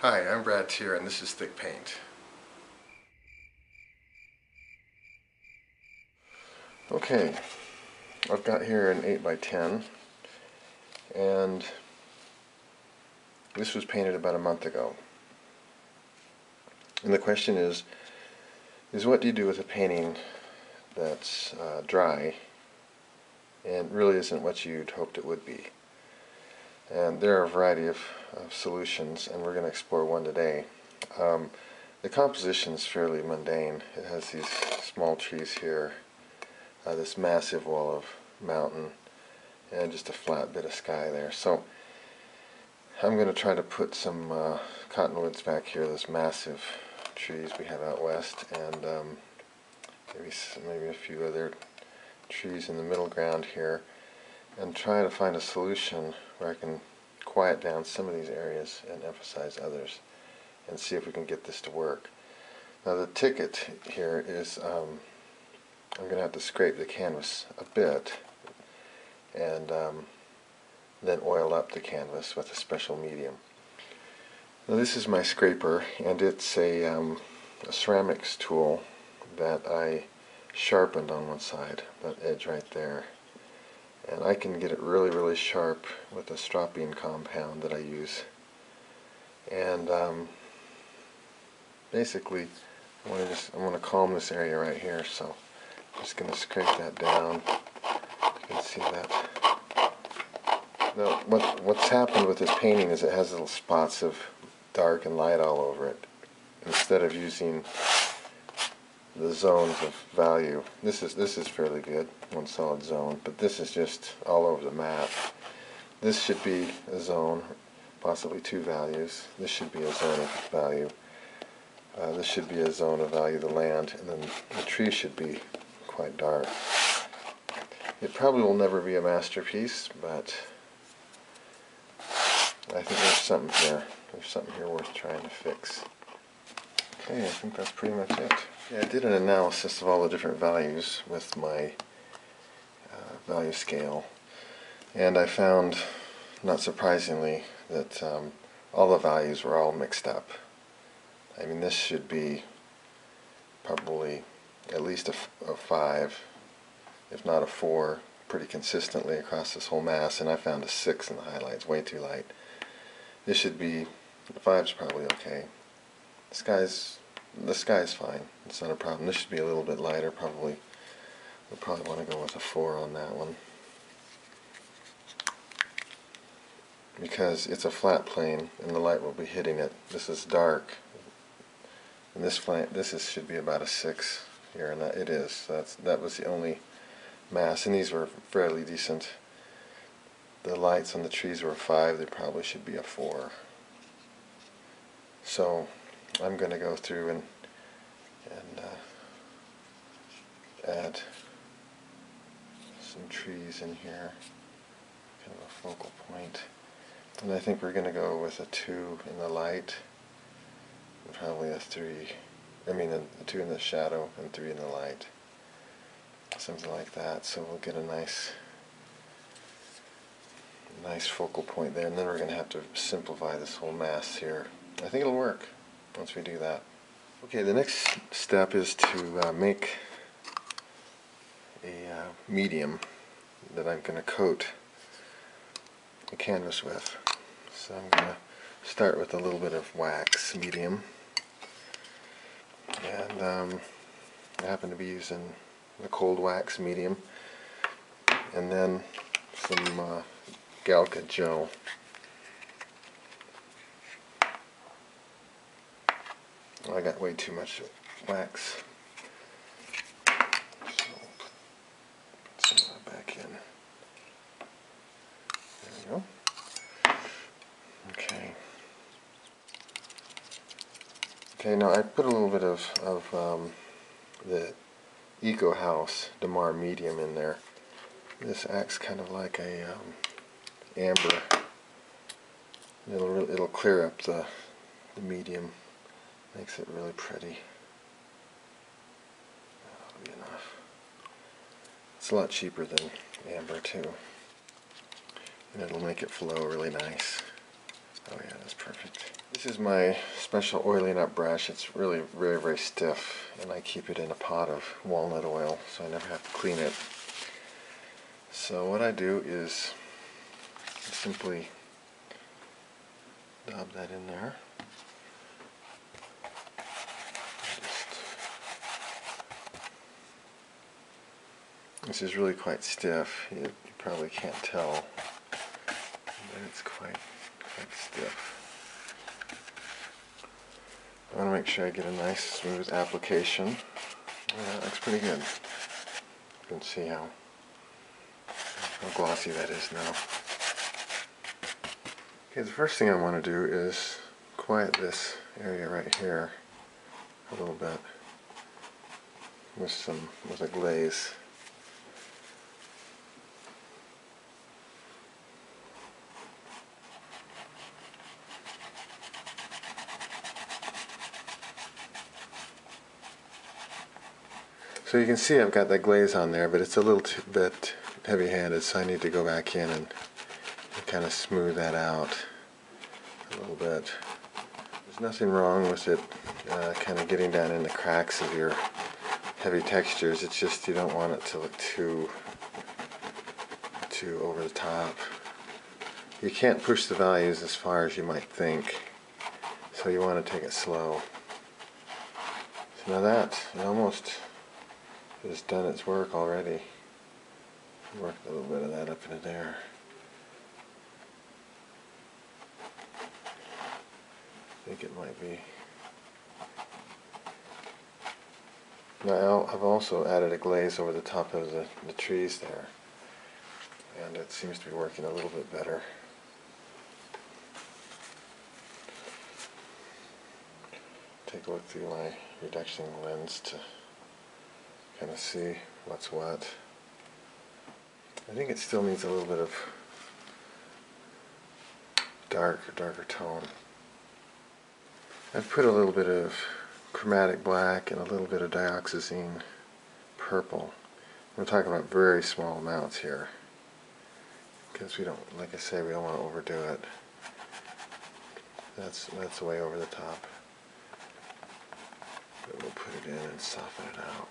Hi, I'm Brad Teare and this is Thick Paint. Okay, I've got here an 8x10 and this was painted about a month ago. And the question is what do you do with a painting that's dry and really isn't what you'd hoped it would be? And there are a variety of solutions, and we're going to explore one today. The composition is fairly mundane. It has these small trees here, this massive wall of mountain, and just a flat bit of sky there. So I'm going to try to put some cottonwoods back here, those massive trees we have out west, and maybe a few other trees in the middle ground here, and try to find a solution where I can quiet down some of these areas and emphasize others, and see if we can get this to work. Now the ticket here is I'm going to have to scrape the canvas a bit and then oil up the canvas with a special medium. Now this is my scraper, and it's a ceramics tool that I sharpened on one side, that edge right there. And I can get it really sharp with a stropine compound that I use. And basically I want to calm this area right here, so I'm just going to scrape that down. You can see that. Now what's happened with this painting is it has little spots of dark and light all over it. Instead of using the zones of value, this is fairly good, one solid zone, but this is just all over the map. This should be a zone, possibly two values. This should be a zone of value. This should be a zone of value, the land, and then the tree should be quite dark. It probably will never be a masterpiece, but I think there's something here. There's something here worth trying to fix. Okay, I think that's pretty much it. Yeah, I did an analysis of all the different values with my value scale, and I found, not surprisingly, that all the values were all mixed up. I mean, this should be probably at least a 5, if not a 4, pretty consistently across this whole mass, and I found a 6 in the highlights, way too light. This should be, the 5's probably okay. The sky's fine. It's not a problem. This should be a little bit lighter. We'll probably want to go with a 4 on that one, because it's a flat plane and the light will be hitting it. This is dark, and should be about a 6 here, and it is. So that was the only mass, and these were fairly decent. The lights on the trees were a 5. They probably should be a 4. So I'm going to go through and add some trees in here, kind of a focal point. And I think we're going to go with a 2 in the light, and probably a 3, a 2 in the shadow and 3 in the light. Something like that, so we'll get a nice focal point there, and then we're going to have to simplify this whole mass here. I think it'll work once we do that. Okay, the next step is to make a medium that I'm going to coat the canvas with. So I'm going to start with a little bit of wax medium, and I happen to be using the cold wax medium, and then some Galca gel. I got way too much wax, so put some of that back in. There we go. Okay, now I put a little bit of the Eco House Damar medium in there. This acts kind of like a amber. It'll clear up the medium. Makes it really pretty. That'll be enough. It's a lot cheaper than amber too, and it'll make it flow really nice. Oh yeah, that's perfect. This is my special oiling up brush. It's really very, very stiff, and I keep it in a pot of walnut oil, so I never have to clean it. So what I do is simply dab that in there. This is really quite stiff. You probably can't tell, but it's quite stiff. I want to make sure I get a nice smooth application. Yeah, that looks pretty good. You can see how glossy that is now. Okay, the first thing I want to do is quiet this area right here a little bit with a glaze. So you can see I've got that glaze on there, but it's a little bit heavy-handed, so I need to go back in and kind of smooth that out a little bit. There's nothing wrong with it kind of getting down in the cracks of your heavy textures. It's just you don't want it to look too over the top. You can't push the values as far as you might think, so you want to take it slow. So now that almost has done its work already. Work a little bit of that up into there. I think it might be. Now I've also added a glaze over the top of the trees there, and it seems to be working a little bit better. Take a look through my reduction lens to kind of see what's what. I think it still needs a little bit of darker tone. I've put a little bit of Chromatic Black and a little bit of Dioxazine Purple. We're talking about very small amounts here, because we don't, like I say, we don't want to overdo it. That's way over the top. But we'll put it in and soften it out.